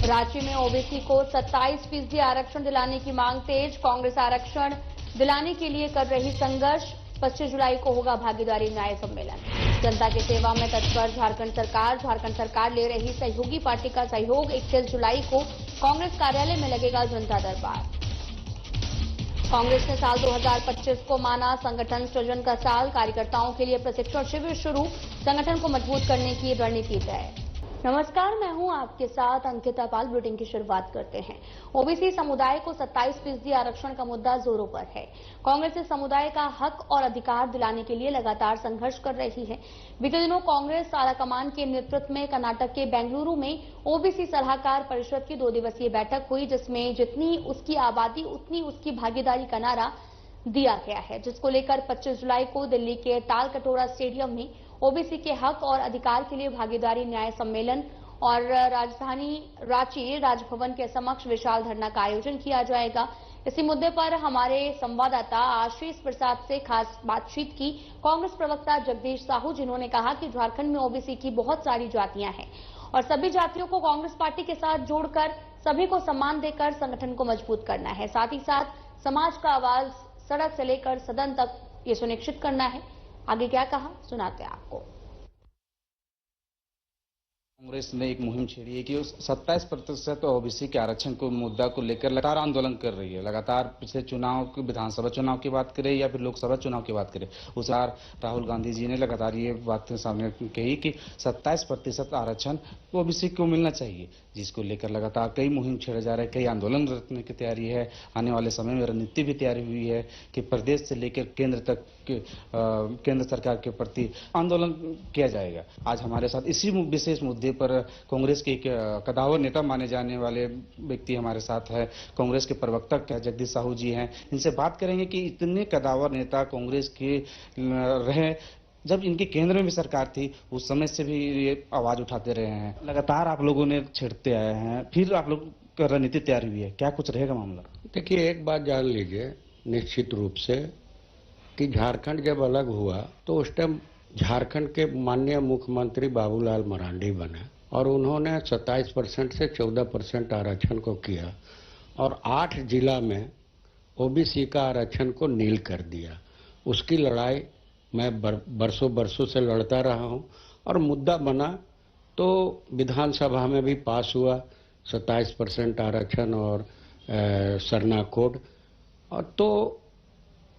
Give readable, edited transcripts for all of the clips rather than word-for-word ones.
रांची में ओबीसी को 27% आरक्षण दिलाने की मांग तेज। कांग्रेस आरक्षण दिलाने के लिए कर रही संघर्ष। 25 जुलाई को होगा भागीदारी न्याय सम्मेलन। जनता की सेवा में तत्पर झारखंड सरकार ले रही सहयोगी पार्टी का सहयोग। 21 जुलाई को कांग्रेस कार्यालय में लगेगा जनता दरबार। कांग्रेस ने साल 2025 को माना संगठन सृजन का साल। कार्यकर्ताओं के लिए प्रशिक्षण शिविर शुरू। संगठन को मजबूत करने की रणनीति तय। नमस्कार, मैं हूं आपके साथ अंकिता पाल। बुलेटिन की शुरुआत करते हैं। ओबीसी समुदाय को 27% आरक्षण का मुद्दा जोरों पर है। कांग्रेस इस समुदाय का हक और अधिकार दिलाने के लिए लगातार संघर्ष कर रही है। बीते दिनों कांग्रेस आलाकमान के नेतृत्व में कर्नाटक के बेंगलुरु में ओबीसी सलाहकार परिषद की 2 दिवसीय बैठक हुई, जिसमें जितनी उसकी आबादी उतनी उसकी भागीदारी का नारा दिया गया है, जिसको लेकर 25 जुलाई को दिल्ली के तालकटोरा स्टेडियम में ओबीसी के हक और अधिकार के लिए भागीदारी न्याय सम्मेलन और राजधानी रांची राजभवन के समक्ष विशाल धरना का आयोजन किया जाएगा। इसी मुद्दे पर हमारे संवाददाता आशीष प्रसाद से खास बातचीत की कांग्रेस प्रवक्ता जगदीश साहू, जिन्होंने कहा कि झारखंड में ओबीसी की बहुत सारी जातियां हैं और सभी जातियों को कांग्रेस पार्टी के साथ जोड़कर सभी को सम्मान देकर संगठन को मजबूत करना है। साथ ही साथ समाज का आवाज सड़क से लेकर सदन तक ये सुनिश्चित करना है। आगे क्या कहा, सुनाते हैं आपको। कांग्रेस ने एक मुहिम छेड़ी है कि उस 27% ओबीसी के आरक्षण को मुद्दा को लेकर लगातार आंदोलन कर रही है। लगातार पिछले चुनाव, विधानसभा चुनाव की बात करें या फिर लोकसभा चुनाव की बात करें, उस बार राहुल गांधी जी ने लगातार ये बात सामने कही कि 27% आरक्षण ओबीसी को मिलना चाहिए, जिसको लेकर लगातार कई मुहिम छेड़े जा रहे हैं, कई आंदोलन रखने की तैयारी है। आने वाले समय में रणनीति भी तैयारी हुई है कि प्रदेश से लेकर केंद्र तक केंद्र सरकार के प्रति आंदोलन किया जाएगा। आज हमारे साथ इसी विशेष मुद्दे पर कांग्रेस के एक कदावर नेता माने जाने वाले व्यक्ति हमारे साथ है। कांग्रेस के प्रवक्ता जगदीश साहू जी हैं। इनसे बात करेंगे कि इतने कदावर नेता कांग्रेस के रहे, जब इनके केंद्र में भी सरकार थी उस समय से भी ये आवाज उठाते रहे हैं। लगातार आप लोगों ने छेड़ते आए हैं, फिर आप लोग का रणनीति तैयार हुई है, क्या कुछ रहेगा मामला? देखिए, एक बात जान लीजिए निश्चित रूप से कि झारखंड जब अलग हुआ तो उस टाइम झारखंड के माननीय मुख्यमंत्री बाबूलाल मरांडी बने और उन्होंने 27% से 14% आरक्षण को किया और 8 जिला में ओबीसी का आरक्षण को नील कर दिया। उसकी लड़ाई मैं बरसों से लड़ता रहा हूं और मुद्दा बना तो विधानसभा में भी पास हुआ 27% आरक्षण और सरना कोड, और तो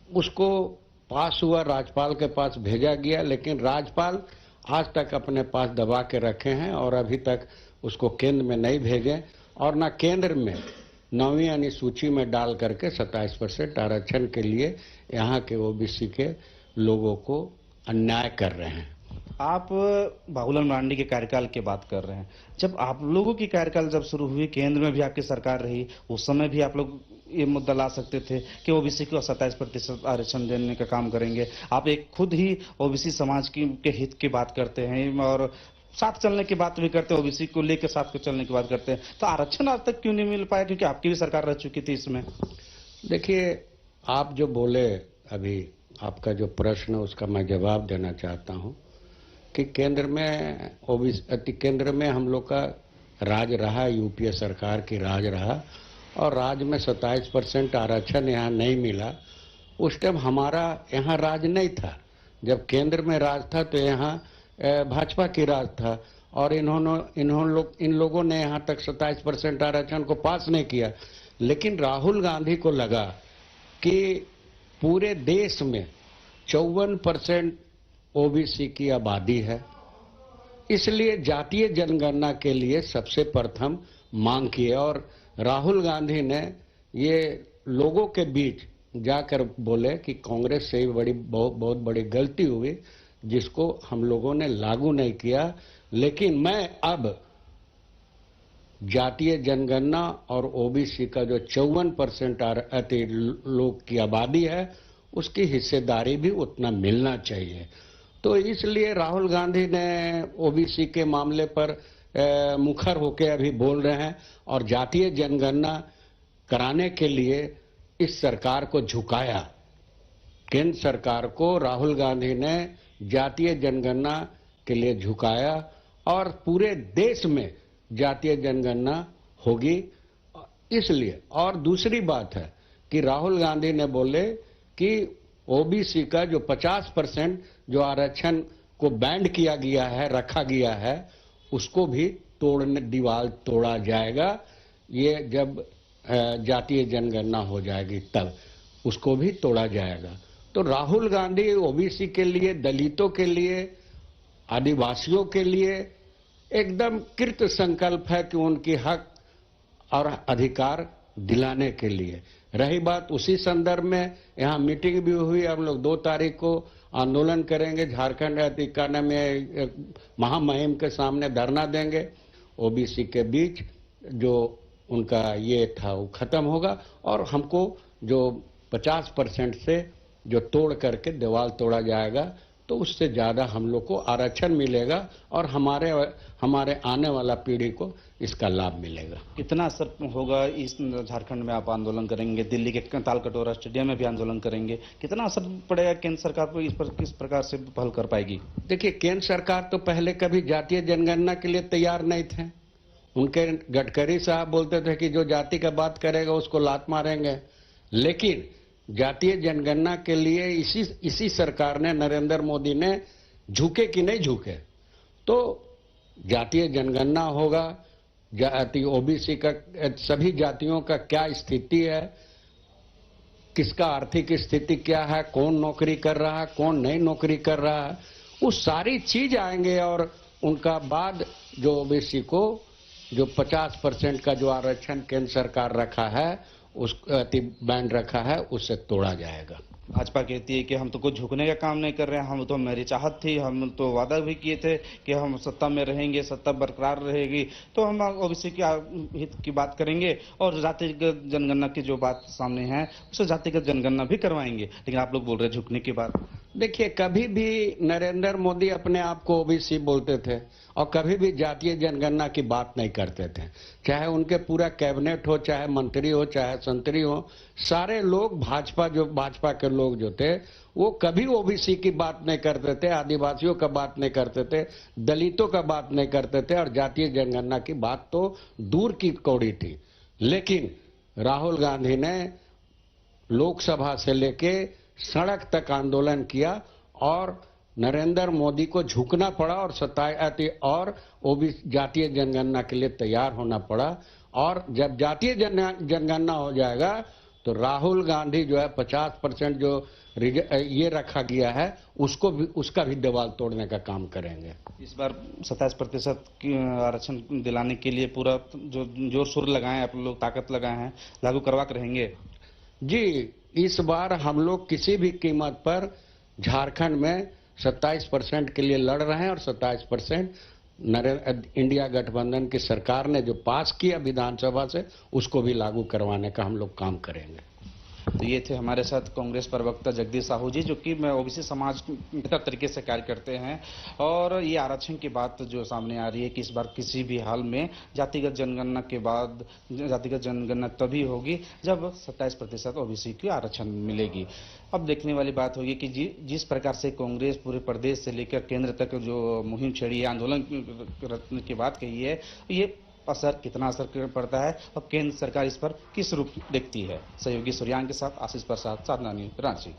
उसको पास हुआ, राज्यपाल के पास भेजा गया, लेकिन राज्यपाल आज तक अपने पास दबा के रखे हैं और अभी तक उसको केंद्र में नहीं भेजे और न केंद्र में 9वीं अनुसूची में डाल करके 27% आरक्षण के लिए यहाँ के ओबीसी के लोगों को अन्याय कर रहे हैं। आप बाबूलाल मरांडी के कार्यकाल की बात कर रहे हैं। जब आप लोगों की कार्यकाल जब शुरू हुई, केंद्र में भी आपकी सरकार रही, उस समय भी आप लोग ये मुद्दा ला सकते थे कि ओबीसी को 27% आरक्षण देने का काम करेंगे। आप एक खुद ही ओबीसी समाज के हित की बात करते हैं और साथ चलने की बात भी करते हैं, ओबीसी को लेकर साथ को चलने की बात करते हैं, तो आरक्षण आज तक क्यों नहीं मिल पाया? क्योंकि आपकी भी सरकार रह चुकी थी इसमें। देखिए, आप जो बोले अभी, आपका जो प्रश्न है उसका मैं जवाब देना चाहता हूं कि केंद्र में हम लोग का राज रहा, यूपीए सरकार की राज रहा और राज्य में 27% आरक्षण यहाँ नहीं मिला। उस टाइम हमारा यहाँ राज नहीं था। जब केंद्र में राज था तो यहाँ भाजपा की राज था और इन लोगों ने यहाँ तक 27% आरक्षण को पास नहीं किया। लेकिन राहुल गांधी को लगा कि पूरे देश में 54% ओबीसी की आबादी है, इसलिए जातीय जनगणना के लिए सबसे प्रथम मांग की और राहुल गांधी ने ये लोगों के बीच जाकर बोले कि कांग्रेस से बहुत बड़ी गलती हुई, जिसको हम लोगों ने लागू नहीं किया। लेकिन मैं अब जातीय जनगणना और ओबीसी का जो 54% लोग की आबादी है उसकी हिस्सेदारी भी उतना मिलना चाहिए। तो इसलिए राहुल गांधी ने ओबीसी के मामले पर मुखर होकर अभी बोल रहे हैं और जातीय जनगणना कराने के लिए इस सरकार को झुकाया। केंद्र सरकार को राहुल गांधी ने जातीय जनगणना के लिए झुकाया और पूरे देश में जातीय जनगणना होगी। इसलिए, और दूसरी बात है कि राहुल गांधी ने बोले कि ओबीसी का जो 50% जो आरक्षण को बैंड किया गया है, रखा गया है, उसको भी दीवार तोड़ा जाएगा। ये जब जातीय जनगणना हो जाएगी तब उसको भी तोड़ा जाएगा। तो राहुल गांधी ओबीसी के लिए, दलितों के लिए, आदिवासियों के लिए एकदम कृत संकल्प है कि उनकी हक और अधिकार दिलाने के लिए। रही बात उसी संदर्भ में यहाँ मीटिंग भी हुई। हम लोग 2 तारीख को आंदोलन करेंगे, झारखंड अधिकारियों में महामहिम के सामने धरना देंगे। ओबीसी के बीच जो उनका ये था वो खत्म होगा और हमको जो 50% से जो तोड़ करके दीवार तोड़ा जाएगा तो उससे ज्यादा हम लोग को आरक्षण मिलेगा और हमारे आने वाला पीढ़ी को इसका लाभ मिलेगा। कितना असर होगा इस झारखंड में आप आंदोलन करेंगे, दिल्ली के तालकटोरा स्टेडियम में भी आंदोलन करेंगे, कितना असर पड़ेगा केंद्र सरकार को, इस पर किस प्रकार से पहल कर पाएगी? देखिए, केंद्र सरकार तो पहले कभी जातीय जनगणना के लिए तैयार नहीं थे। उनके गडकरी साहब बोलते थे कि जो जाति का बात करेगा उसको लात मारेंगे। लेकिन जातीय जनगणना के लिए इसी सरकार ने, नरेंद्र मोदी ने झुके कि नहीं झुके। तो जातीय जनगणना होगा, जाति ओबीसी का, सभी जातियों का क्या स्थिति है, किसका आर्थिक स्थिति क्या है, कौन नौकरी कर रहा है, कौन नहीं नौकरी कर रहा है, वो सारी चीज आएंगे और उनका बाद जो ओबीसी को जो 50% का जो आरक्षण केंद्र सरकार रखा है, उस बैंड रखा है, उससे तोड़ा जाएगा। भाजपा कहती है कि हम तो कुछ झुकने का काम नहीं कर रहे हैं, हम तो, मेरी चाहत थी, हम तो वादा भी किए थे कि हम सत्ता में रहेंगे, सत्ता बरकरार रहेगी तो हम ओबीसी के हित की बात करेंगे और जातिगत जनगणना की जो बात सामने है उसे जातिगत जनगणना भी करवाएंगे। लेकिन आप लोग बोल रहे हैं झुकने की बात। देखिए, कभी भी नरेंद्र मोदी अपने आप को ओबीसी बोलते थे और कभी भी जातीय जनगणना की बात नहीं करते थे। चाहे उनके पूरा कैबिनेट हो, चाहे मंत्री हो, चाहे संतरी हो, सारे लोग भाजपा के लोग जो थे वो कभी ओबीसी की बात नहीं करते थे, आदिवासियों का बात नहीं करते थे, दलितों का बात नहीं करते थे और जातीय जनगणना की बात तो दूर की कौड़ी थी। लेकिन राहुल गांधी ने लोकसभा से लेके सड़क तक आंदोलन किया और नरेंद्र मोदी को झुकना पड़ा और ओबीसी जातीय जनगणना के लिए तैयार होना पड़ा। और जब जातीय जनगणना हो जाएगा तो राहुल गांधी जो है 50% जो ये रखा गया है उसका भी दीवार तोड़ने का काम करेंगे। इस बार 27% की आरक्षण दिलाने के लिए पूरा जो जोर शोर लगाए, आप लोग ताकत लगाए हैं, लागू करवा कर रहेंगे? जी, इस बार हम लोग किसी भी कीमत पर झारखंड में 27% के लिए लड़ रहे हैं और 27% इंडिया गठबंधन की सरकार ने जो पास किया विधानसभा से उसको भी लागू करवाने का हम लोग काम करेंगे। तो ये थे हमारे साथ कांग्रेस प्रवक्ता जगदीश साहू जी, जो कि ओबीसी समाज बेहतर तरीके से कार्य करते हैं। और ये आरक्षण की बात जो सामने आ रही है कि इस बार किसी भी हाल में जातिगत जनगणना के बाद जातिगत जनगणना तभी होगी जब 27% ओबीसी की आरक्षण मिलेगी। अब देखने वाली बात होगी कि जिस प्रकार से कांग्रेस पूरे प्रदेश से लेकर केंद्र तक जो मुहिम छेड़ी है, आंदोलन की बात कही है, ये कितना असर पड़ता है और केंद्र सरकार इस पर किस रूप देखती है। सहयोगी सूर्यांग के साथ आशीष प्रसाद, साधना न्यूज़, रांची।